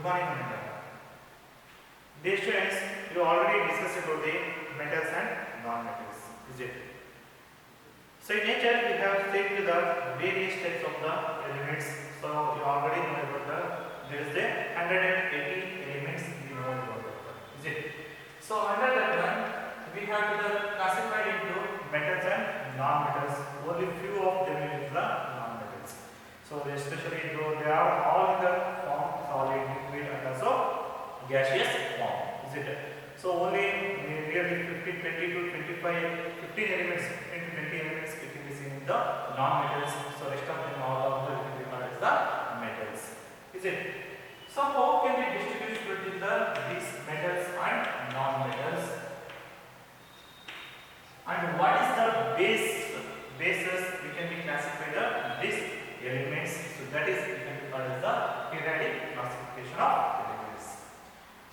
morning, Ananda. Dear students, you already discussed about the metals and non-metals, is it? So in nature, we have seen the various types of the elements. So you already know about there is the 180 elements we know about that, is it? So under that one, we have to classified into metals and non-metals. Only few of them is the non-metals. So especially though they are all in the form solid, liquid, and also gaseous form, is it? So only nearly 15, 20 to 25, 15 elements, 15 to 20 elements we can be seen in the non-metals. So rest of them all of them we call as the metals, is it? So how can we distinguish between these metals and non-metals? And what is the basis we can be classified these elements? So that is we can be called as the periodic classification of elements.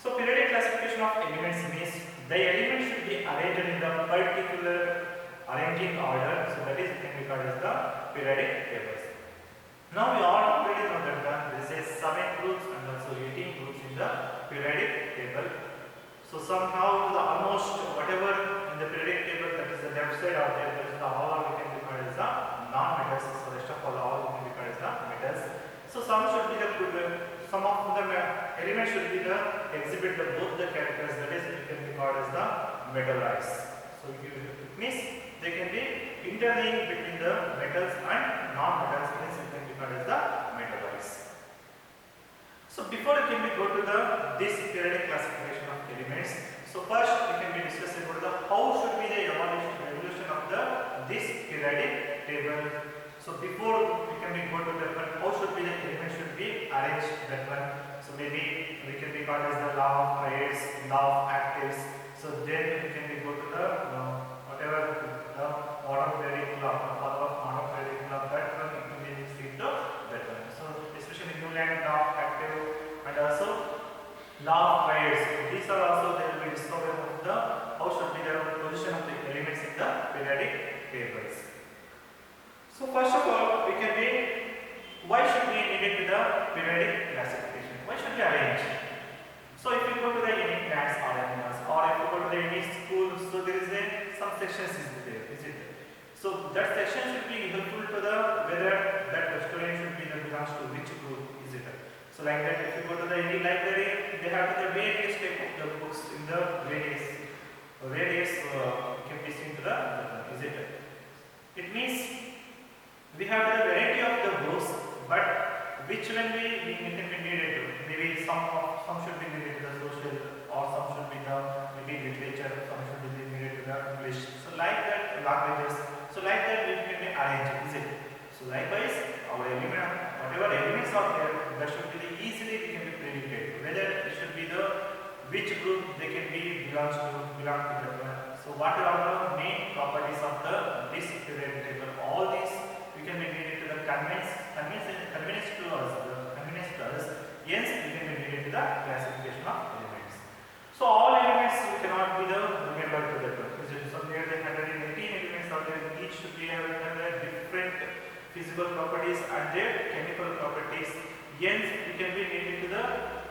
So periodic classification of elements means the elements should be arranged in the particular arranging order. So that is can be called as the periodic tables. Now we already know that this is 7 groups and also 18 groups in the periodic table. So somehow the almost whatever in the periodic table that is the left side of there, that is the all we can be called as the non-metals. So rest of all we can be called as the metals. So some should be the some of the elements should be the exhibit the both the characters, that is it can be called as the metallize. So it means they can be interlinked between the metals and non-metals, means it can be called as the metallize. So before we can go to this periodic classification of elements, so first we can be discussing about the how should be the evolution of this periodic table. So before we can go to that one, how should be the elements should be arranged that one. So maybe we can be called as the law of trades, law of actives. So then we can go to the whatever the monoperiodic law, the follow of monoperiodic law, that one it can be seen to that one. So especially Newland law of active and also law of trades. These are also they will be discovered of the how should be the position of the elements in the periodic tables. So first of all, we can be why should we need it to the periodic classification? Why should we arrange? So if you go to the any plants or animals, or if you go to the any school, so there is some sections is there, is it? So that section should be helpful to the whether that student should be belongs to which group, is it? So like that, if you go to the any library, they have the various type of the books in the various can be seen to the is it? It means we have the variety of the books, but which one we can be needed to. Maybe some should be needed to the social, or some should be the maybe literature, some should be needed to the English. So like that languages. So like that we can be arranged, is it? So likewise our element, whatever elements are there, that should be the easily we can be predicted. Whether it should be the which group they can be belong to that one. So what are the main properties of this periodic table? All these we can be needed to the convenience to us. Yes, we can be needed to the classification of elements. So all elements cannot be the remembered to that one. So there the 118 elements are there. Each should be having different physical properties and their chemical properties. Hence, we can be needed to the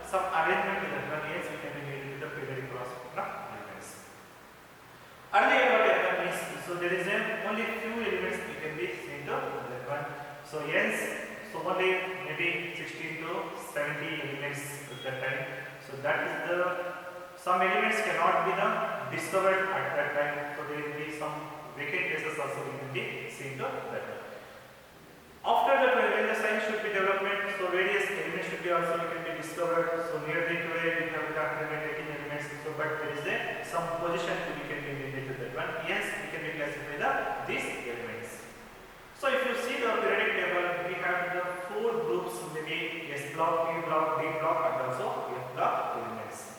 some arrangement to that one. Hence, we can be needed to the periodic classification of elements. Earlier what happened is, so there is only few elements we can be seen to that one. So hence, so only maybe 16 to 70 elements at that time. So that is the some elements cannot be discovered at that time. So there will be some vacant places also we can be seen to that one. After that, when the science should be development, so various elements should be also can be discovered. So nearly today we have 118 elements. So but there is some position we can be needed to that one. Yes, we can be classify these elements. So if you see the periodic table, we have the 4 groups, maybe S block, P block, D block, and also F block elements.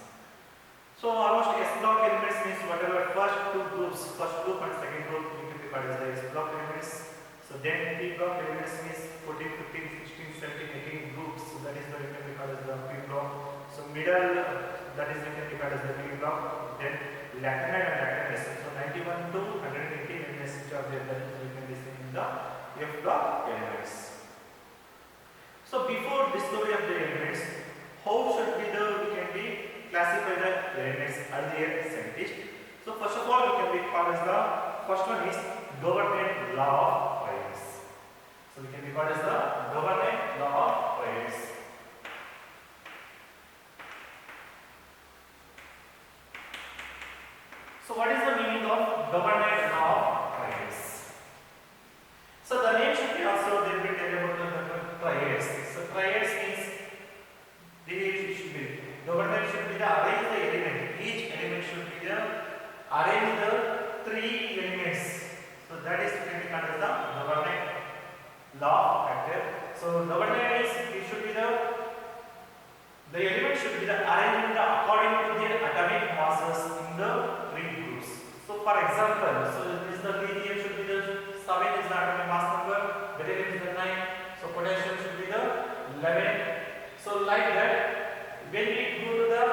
So almost S block elements means whatever first 2 groups, first group and second group, we can be called as the S block elements. So then P block elements means 14, 15, 16, 17, 18 groups. So that is what we can be called as the P block. So middle, that is we can be called as the P block. Then lactanide and lactanase. So 91 to 118 elements which are there, that is we can be seen in the F block elements. So before discovery of the elements, how should be the we can be classify the elements earlier scientist. So first of all we can be called as the first one is government law of price. So we can be called as the government law of price. So what is the meaning of government law of price? So the name should be also they will tell about the triads. So triads means they should be government should be the arrange the element. Each element should be the arrange the three elements. So that is can be called as the government law factor. So government is it should be the element should be the arranged according to their atomic masses in the three groups. So for example, so this the lithium should be the 7 is the atomic mass number, beryllium is the 9, so potassium should be the 11. So like that, when we go to the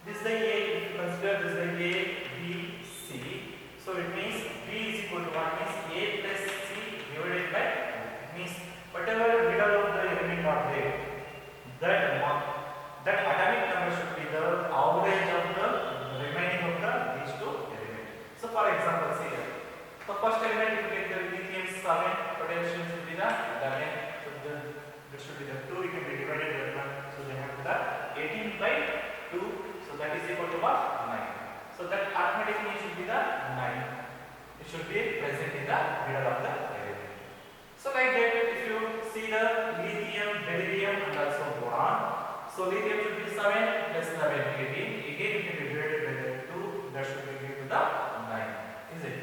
this is the A, if you consider this is the A, B, C. So it means B is equal to what means A plus C divided by it means whatever middle of the element are there, that atomic number should be the average of the remaining of the these two elements. So for example, say the first element you take the lithium 7, potassium should be the 11. So this should be the 2. You can be divided by 1. So they have the 18 by 2. So that is equal to what? 9. So that arithmetically should be the 9. It should be present in the middle of the element. So like that, if you see the lithium, beryllium and also boron. So lithium should be 7 plus 11, 18. Again it can be divided by the 2. That should be equal to the 9. Is it?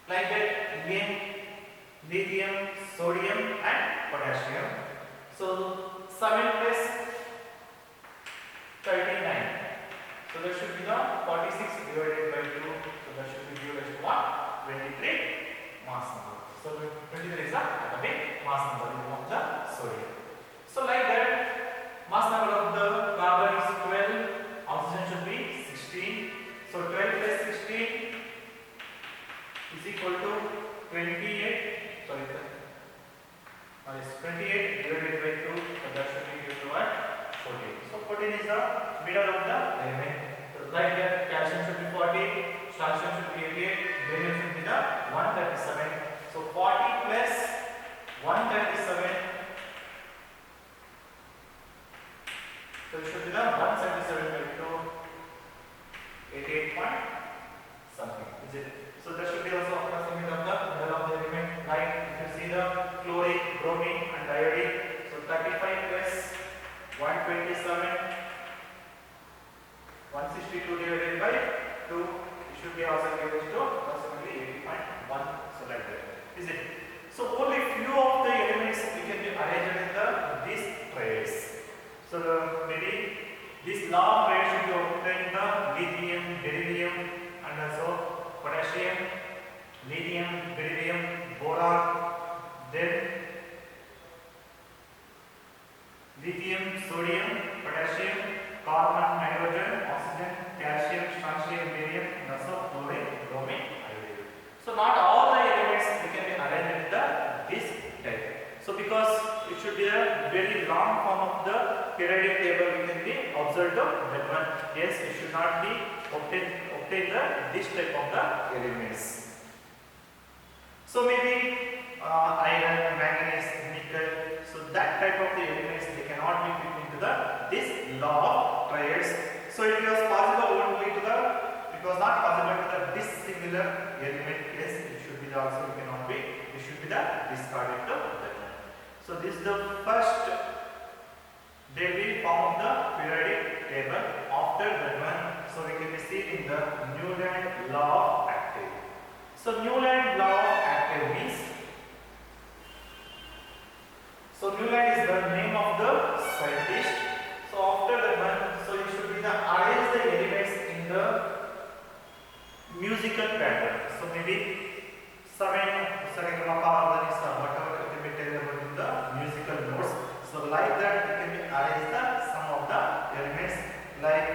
Like that, again lithium, sodium and potassium. So 7 plus 39. So that should be the 46 divided by 2. So that should be given as what? 23 mass number. So 23 is the atomic mass number of the sodium. So like that, mass number of the carbon is 12, oxygen should be 16. So 12 plus 16 is equal to 28. Sorry, is 28 divided by 2. So that should be equal to what? 14. So 14 is the middle of the element. So like that, calcium should be 40, calcium should be 88, beryllium should be the 137. So 40 plus 137. So it should be the 177 by 2, 88 point something. Is it? So that should be also approximate of the middle of the element. Like if you see the chlorine, bromine and iodine. So 35 plus 127, 162 divided by 2. It should be also given to approximately 80.1. So like that. Is it? So only few of the elements we can be arranged in these triads. So maybe this law of trade should be obtained the lithium, beryllium and also potassium, lithium, beryllium, boron, then lithium, sodium, potassium, carbon, nitrogen, oxygen, calcium, strontium, barium and also chlorine, bromine, iodine. So not all the elements we can be arranged in this type. So because it should be a very long form of the periodic table, we can be observed that one. Yes, it should not be obtain this type of the elements. So maybe iron, manganese, nickel. So that type of the elements they cannot be fit into this law of triads. So it was possible only to it was not possible to this singular element. Yes, it should be also it cannot be. It should be the discarded to that one. So this is the first daily form of the periodic table. After that one, so we can be seen in the Newland law of active. So Newland law of active means. So Newland is the name of the scientist. So after that one, so it should be the arrange the elements in the musical pattern. So maybe 7 whatever it can be taken about in the musical notes. So like that we can be arrange the some of the elements like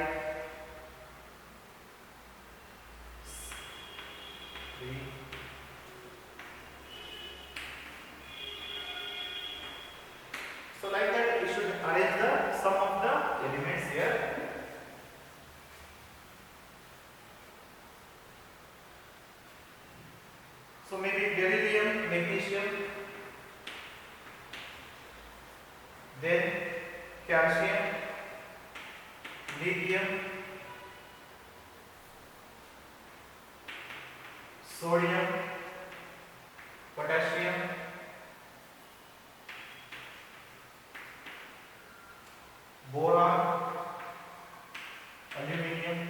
so like that we should arrange the So maybe beryllium, magnesium, then calcium, lithium, sodium, potassium, boron, aluminium.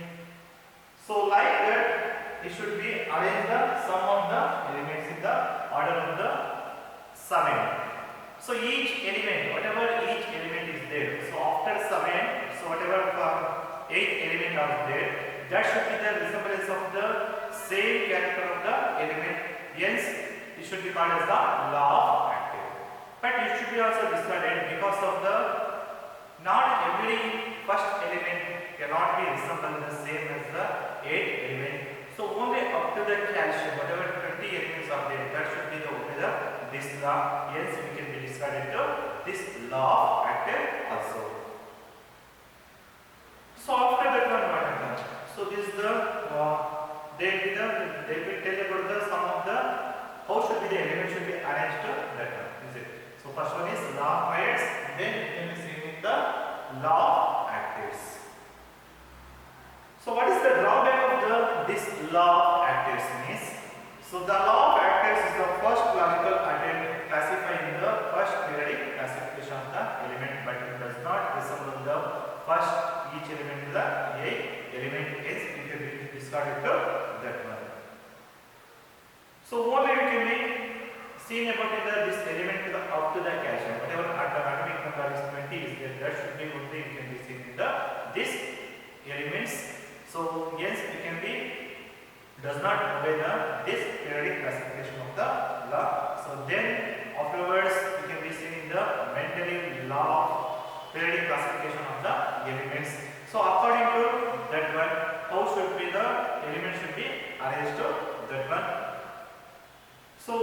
So like that, it should be arranged the sum of the elements in the order of the summand. So each element, whatever each element is there. So after summand, so whatever 8 element are there, that should be the resemblance of the same character of the element. Hence, it should be called as the law of active. But it should be also discarded because of the not every first element cannot be resembled the same as the 8 element. So only up to the calcium, whatever 20 elements are there, that should be the only the this law. Hence, we can be discarded to this law of active also. So after that one, what happens? So this is the they will tell about the sum of the how should be the element should be arranged to that one. Is it? So first one is law of priors, then we can be seen in the law of actives. So what is the drawback of this law of actives means? So the law of actives is the first logical attempt classifying the first periodic classification of the element, but it does not resemble the first each element to the 8 element is it can be discarded to that one. So only we can be seen about this element to the up to the calcium, whatever atomic number is 20 is there, that should be only we can be seen in the this elements. So yes, it can be does not obey this periodic classification of the law. So then afterwards we can be seen in the Mendeleev law of periodic classification of the elements. So according to that one, how should be the element should be arranged to that one. So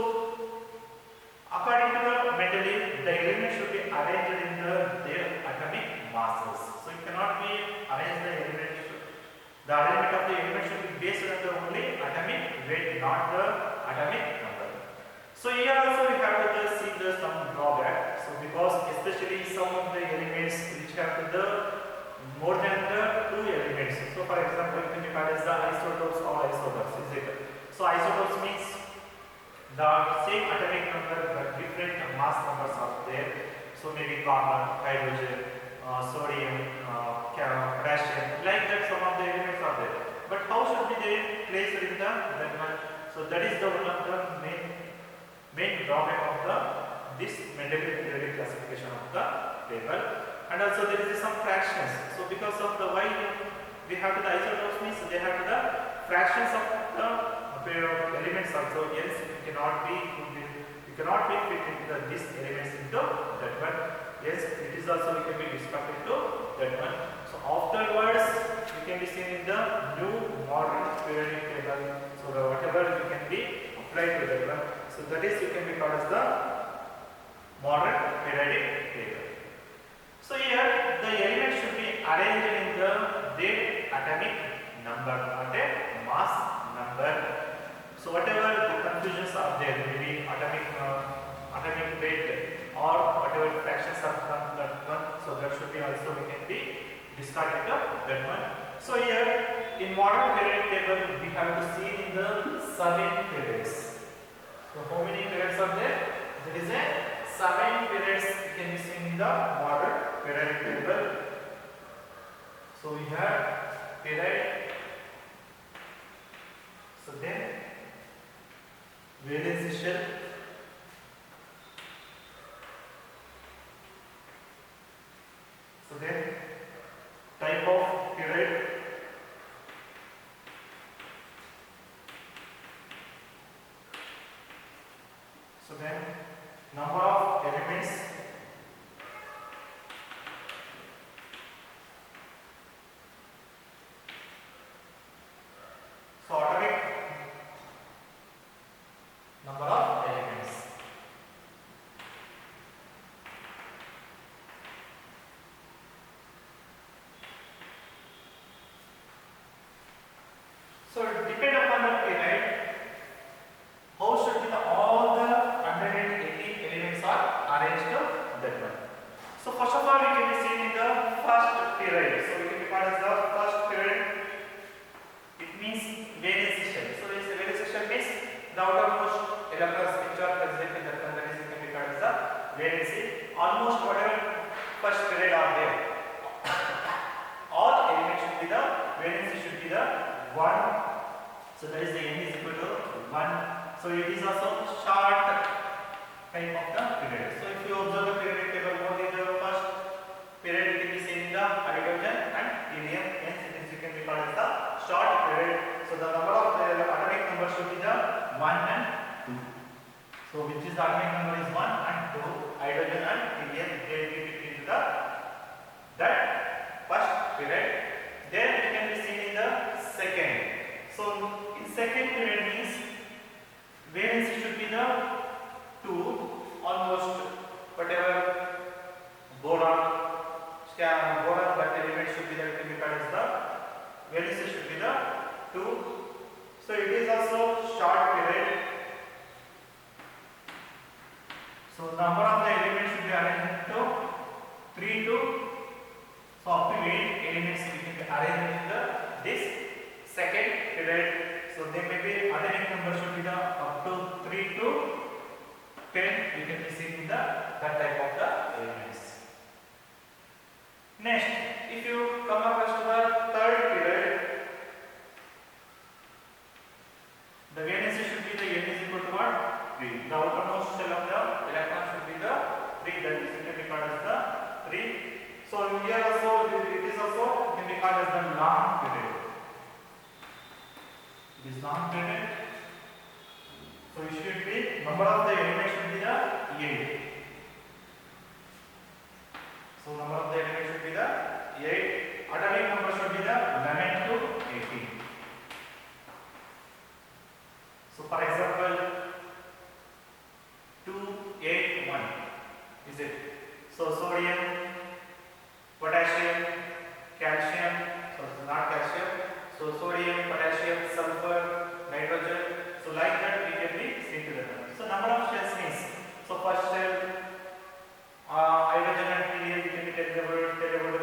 according to the Mendeleev, the element should be arranged in their atomic masses. So you cannot be arranged the element. The arrangement of the element should be based on the only atomic weight, not the atomic number. So here also we have to see some drawback. So because especially some of the elements which have the more than the 2 elements. So for example, it can be called as the isotopes or isotopes. Is it? So isotopes means the same atomic number but different mass numbers are there. So maybe carbon, hydrogen, sodium, potassium, like that some of the elements are there. But how should be they placed in that one? So that is the one of the main drawback of this Mendeleev periodic classification of the table. And also there is some fractions. So because of the why we have the isotopes means they have the fractions of the elements also. Yes, you cannot be fit into these elements into that one. Yes, it is also we can be discarded to that one. So afterwards we can be seen in the new modern periodic table. So whatever we can be applied to that one. So that is you can be called as the modern periodic table. So here the elements should be arranged in their atomic number, not a mass number. So whatever the confusions are there, maybe atomic weight or whatever fractions are from that one, so that should be also we can be discarded that one. So here in modern periodic table we have to see in the 7 periods. So how many periods are there? There is a 7 periods can be seen in the modern periodic table. So we have period. So then valency. So then type of period. So then number of elements. So atomic number of elements. So depend upon the period, how should The outermost electrons which are present in that one, that is you can record as the valency. Almost whatever first period are there, all elements should be the valency should be the 1. So that is the n is equal to 1. So it is also short time of the period. So if you observe the periodic table, what is the first period it will be seen in the hydrogen and helium, hence it is you can record as the short period. So the number of the atomic number should be the 1 and 2. So which is the atomic number is 1 and 2. Hydrogen and helium they will be between the that first period. Then it can be seen in the second. So in second period means valency should be the 2, almost whatever boron that element should be that can be called as the valency should be the 2. So it is also short period. So number of the elements should be arranged into 3 to so up to 8 elements we can arrange in the this second period. So there may be atomic number should be the up to 3 to 10 we can be seen in the that type of the elements. Next, if you come across to the third period, the valency should be the n is equal to what? 3. The outermost shell of the electron should be the 3, that is you can record as the 3. So here also it is also can be called as the long period. It is long period. So it should be number of the elements should be the 8. So number of the elements should be the 8. Atomic number should be the 11 to 18. So for example 281 is it? So sodium, potassium, calcium, so it's not calcium. So sodium, potassium, sulfur, nitrogen. So like that we can be seen to the number. So number of shells means so first shell hydrogen and helium we can be tell about the number.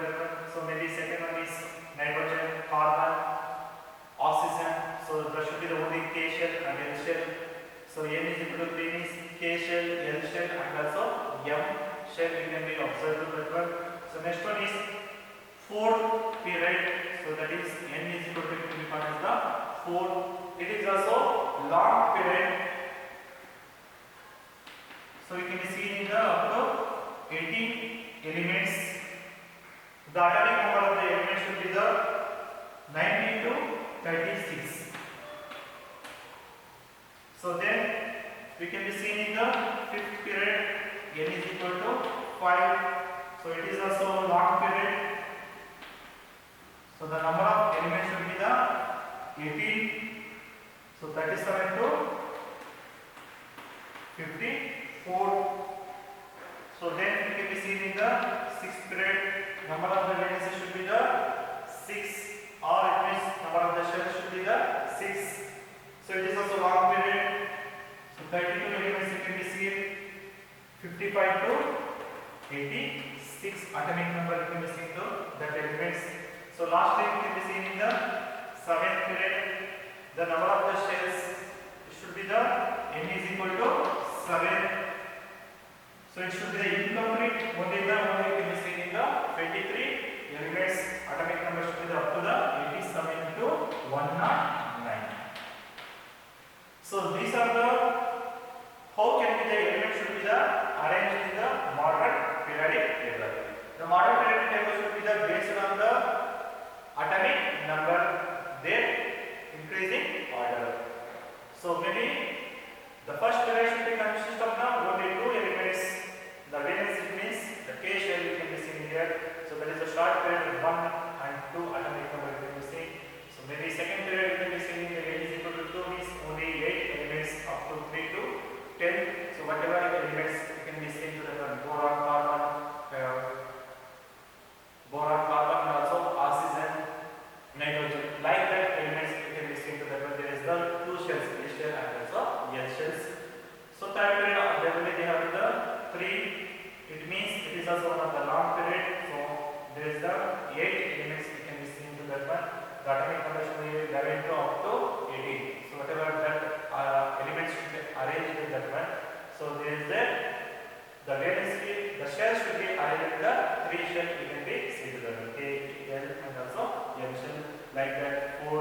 So maybe second one is nitrogen, carbon, oxygen. So there should be the only K shell and L shell. So N is equal to 3 means K shell, L shell and also M shell we can be observed to that one. So next one is fourth period. So that is n is equal to be called as the 4. It is also long period. So we can be seen in the up to 18 elements. The atomic number of the elements should be the 19 to 36. So then we can be seen in the fifth period. N is equal to 5. So it is also long period. So the number of elements should be the 18. So 37 to 54. So then we can be seen in the sixth period. Number of the valency should be the 6, or it means number of the shells should be the 6. So it is also long period. So 32 elements you can be seen. 55 to 86 atomic number you can be seen to that elements. So lastly we can be seen in the seventh period. The number of the shells should be the n is equal to 7. So it should be the incomplete only can be seen in the 23 elements. Atomic number should be the up to the 87 to 109. So these are the how can be the element should be the arranged in the modern periodic table. The modern periodic table should be the based on the atomic number, their increasing order. So maybe the first period should be consist of the only 2 elements. The valence means the K shell you can be seen here. So that is the short period with 1 and 2 atomic number you can be seen. So maybe second period you can be seen in the n is equal to 2 means only 8 elements up to 3 to 10. So whatever elements you can be seen to the boron, carbon, and also oxygen, nitrogen. Like that elements you can be seen to that one. There is the 2 shells, K shell and also L shells. So third period definitely they have the 3. It means it is also one of the long period. So there is the 8 elements you can be seen to that one. the atomic number should be 11 to up to 18. So whatever that elements should be arranged in that one. So there is the valency, the shell should be arranged in the 3 shell. You can be see the K, L and also M shell like that. 4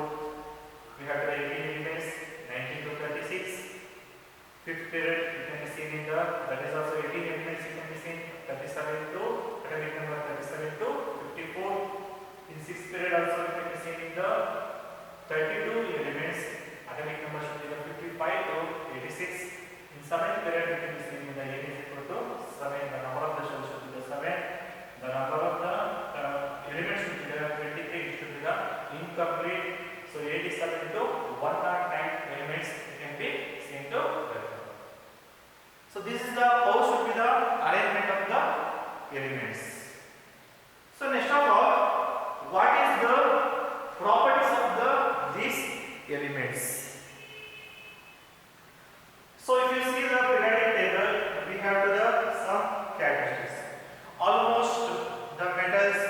we have the 18 elements, 19 to 36. Fifth period you can be seen in the, that is also 18 elements you can be seen, 37 to atomic number 37 to 54. In sixth period also you can be seen in the 32 elements, atomic number should be the 55 to 86. In seventh period you can be seen in the n is equal to 7, the number of the shells should be the 7, the number of the elements should be the 23, it should be the incomplete. So 87 to 109 elements you can be seen to that. So this is the how should be the arrangement of the elements. So next of all, what is the properties of these elements? So if you see the periodic table, we have some characteristics. Almost the metals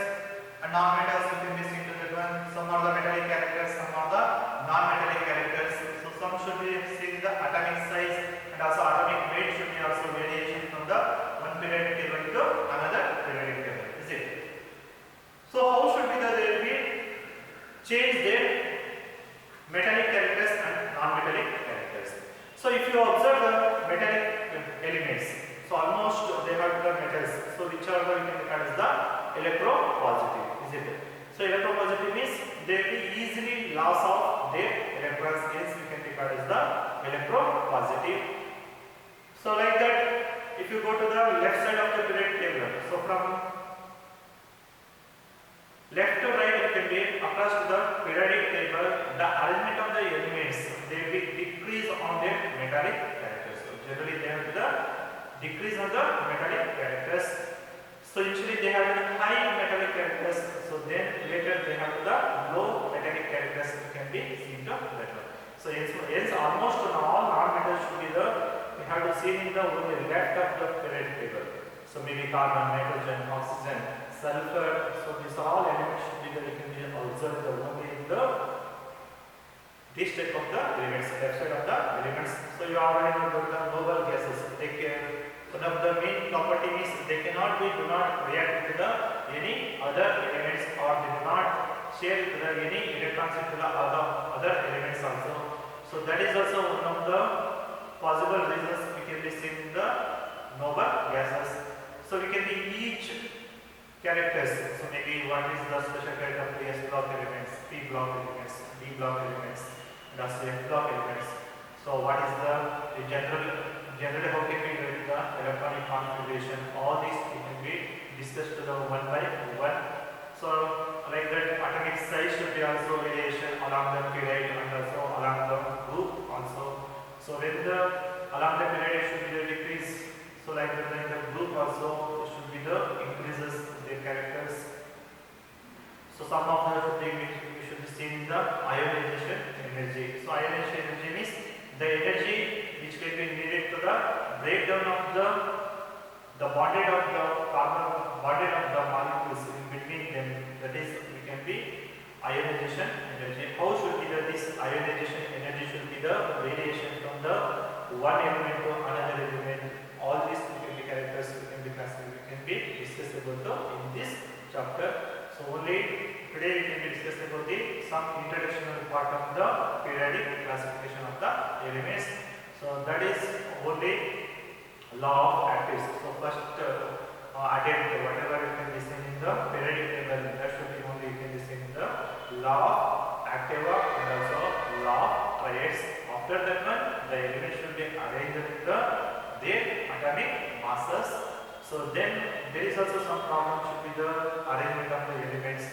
and non-metals you can be seen to that one. Some are the metallic characters, some are the non-metallic characters. So some should be seen the atomic size and also atomic weight should be also variation from the one periodic table to another periodic table. Is it? So how should be they will be change their metallic characters and non-metallic characters. So if you observe the metallic elements, so almost they have the metals. So which are the you can regard as the electropositive. Is it? So electropositive means they will be easily loss of their electrons. Hence we can regard as the electropositive. So like that, if you go to the left side of the periodic table, so from left to right you can be across to the periodic table, the arrangement of the elements, they will decrease on their metallic characters. So generally they have the decrease on the metallic characters. So initially they have the high metallic characters, so then later they have the low metallic characters you can be seen to that one. So hence almost all non-metals should be we have to see in the only left of the periodic table. So maybe carbon, nitrogen, oxygen, sulfur. So these all elements should be you can be observed only in this type of the elements, left side of the elements. So you already know about the noble gases. Take care. One of the main property is they do not react with any other elements, or they do not share with any electrons with the other elements also. So that is also one of the possible reasons we can be seen in the noble gases. So we can be each characters. So maybe what is the special character of the S block elements, P block elements, D block elements, and also F block elements. So what is the generally how can we get the electronic configuration? All these can be discussed one by one. So like that, atomic size should be also variation along the period and also along the group also. So when along the period should be the decrease. So like that, in the group also should be the increases their characters. So some of the things we should be seen in the ionization energy. So ionization energy means the energy which can be needed to the breakdown of the bonded of the carbon, bonded of the molecules in between them. That is, we can be ionization energy. How should be this ionization energy should be the variation from the one element to another element. All these characters can be classified, we can be discussed about in this chapter. So only today we can be discussed about some introductional part of the periodic classification of the elements. So that is only law of actives. So first attempt whatever you can be seen in the periodic table, that should be only you can be seen in the law of activa and also law of triads. After that one, the elements should be arranged with their atomic masses. So then there is also some problem should be the arrangement of the elements.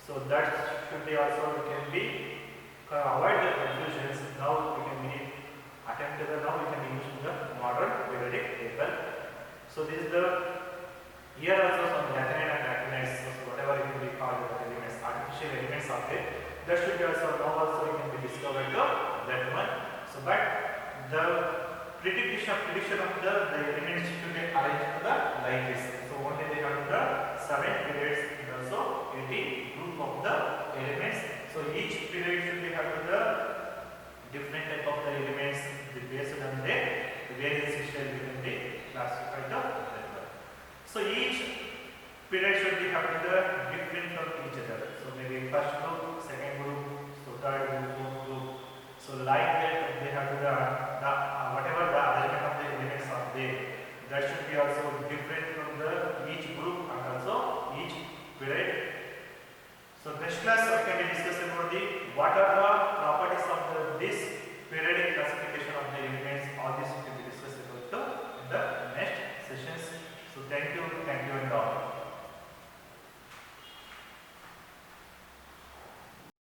So that should be also we can be avoid the confusions. Now we can be attempt to now we can use the modern periodic table. So this is the here also some lanthanide and actinides. So whatever it will be called the elements, artificial elements are there. That should be also now also we can be discovered that one. So but the prediction of the elements should be arranged to the like this. So only they have the 7 periods and also 80 group of the elements. So each period should be having the different type of the elements based on the various system we can be classified the level. So each period should be having the different from each other. So maybe first group, second group, so third group, fourth group. So like that they have the whatever the arrangement of the elements are there, that should be also different from the each group and also each period. So next class we can discuss about the what are the properties of this periodic classification of the elements. All this we can discuss about in the next sessions. So thank you and all.